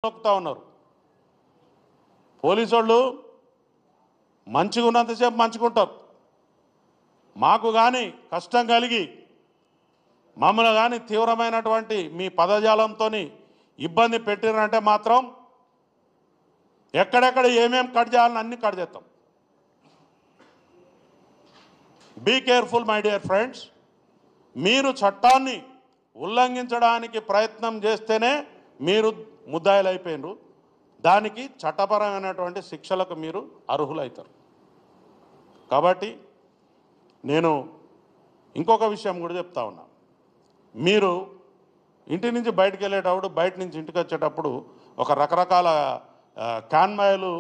నొక్కుతా ఉన్నారు. పోలీసు వాళ్ళు మంచిగా ఉన్నంతసేపు మంచుకుంటారు. మాకు కానీ కష్టం కలిగి మమ్మల్ని కానీ తీవ్రమైనటువంటి మీ పదజాలంతో ఇబ్బంది పెట్టిరంటే మాత్రం ఎక్కడెక్కడ ఏమేం కట్ చేయాలని అన్ని కట్ చేస్తాం. Be careful my dear friends. మీరు చట్టాన్ని ఉల్లంఘించడానికి ప్రయత్నం చేస్తేనే మీరు ముద్దాయిలు అయిపోయినారు. దానికి చట్టపరమైనటువంటి శిక్షలకు మీరు అర్హులవుతారు. కాబట్టి నేను ఇంకొక విషయం కూడా చెప్తా ఉన్నా. మీరు ఇంటి నుంచి బయటకు వెళ్ళేటప్పుడు, బయట నుంచి ఇంటికి వచ్చేటప్పుడు ఒక రకరకాల కాన్వాయ్లు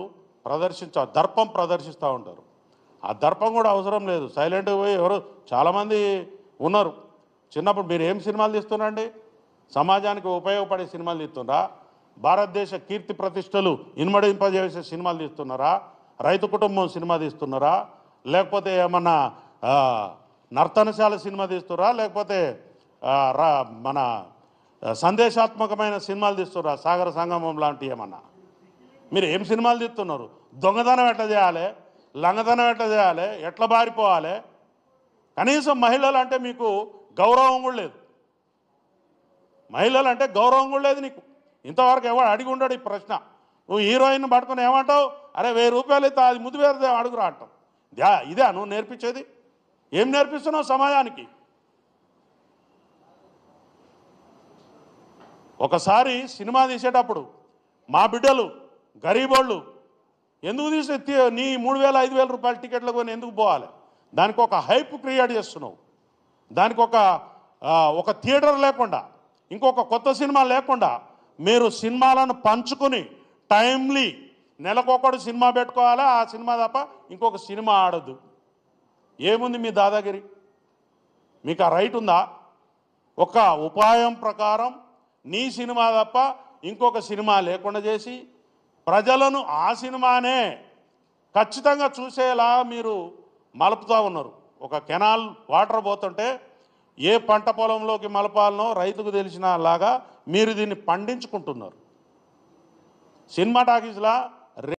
దర్పం ప్రదర్శిస్తూ ఉంటారు. ఆ దర్పం కూడా అవసరం లేదు. సైలెంట్గా పోయి ఎవరు చాలామంది ఉన్నారు. చిన్నప్పుడు మీరు ఏం సినిమాలు తీస్తున్నారండి? సమాజానికి ఉపయోగపడే సినిమాలు తీస్తున్నారా? భారతదేశ కీర్తి ప్రతిష్టలు ఇనుమడింపజేసే సినిమాలు తీస్తున్నారా? రైతు కుటుంబం సినిమా తీస్తున్నారా? లేకపోతే ఏమన్నా నర్తనశాల సినిమా తీస్తున్నారా? లేకపోతే మన సందేశాత్మకమైన సినిమాలు తీస్తున్నారా? సాగర సంగమం లాంటివి ఏమన్నా? మీరు ఏం సినిమాలు తీస్తున్నారు? దొంగతనం ఎట్లా చేయాలి, లంగతనం ఎట్లా చేయాలి, ఎట్లా బారిపోవాలి? కనీసం మహిళలు అంటే మీకు గౌరవం కూడా లేదు. మహిళలు అంటే గౌరవం కూడా లేదు నీకు. ఇంతవరకు ఎవడు అడిగి ఉండడు ఈ ప్రశ్న. నువ్వు హీరోయిన్ పట్టుకుని ఏమంటావు? అరే 1000 రూపాయలు అయితే అది ముద్దు వేరే అడుగురా అంటావు. ఇదే నువ్వు నేర్పించేది? ఏం నేర్పిస్తున్నావు సమాజానికి? ఒకసారి సినిమా తీసేటప్పుడు మా బిడ్డలు గరీబోళ్ళు ఎందుకు తీసే నీ 3000-5000 రూపాయల టికెట్లు కొని ఎందుకు పోవాలి? దానికి ఒక హైప్ క్రియేట్ చేస్తున్నావు. దానికి ఒక థియేటర్ లేకుండా, ఇంకొక కొత్త సినిమా లేకుండా మీరు సినిమాలను పంచుకుని టైమ్లీ నెలకొకడు సినిమా పెట్టుకోవాలా. ఆ సినిమా తప్ప ఇంకొక సినిమా ఆడద్దు. ఏముంది మీ దాదాగిరి? మీకు ఆ రైట్ ఉందా? ఒక ఉపాయం ప్రకారం నీ సినిమా తప్ప ఇంకొక సినిమా లేకుండా చేసి ప్రజలను ఆ సినిమానే ఖచ్చితంగా చూసేలా మీరు మలుపుతూ ఉన్నారు. ఒక కెనాల్ వాటర్ పోతుంటే ఏ పంట పొలంలోకి మలపాలనో రైతుకు తెలిసిన లాగా మీరు దీన్ని పండించుకుంటున్నారు. సినిమా టాకీస్లా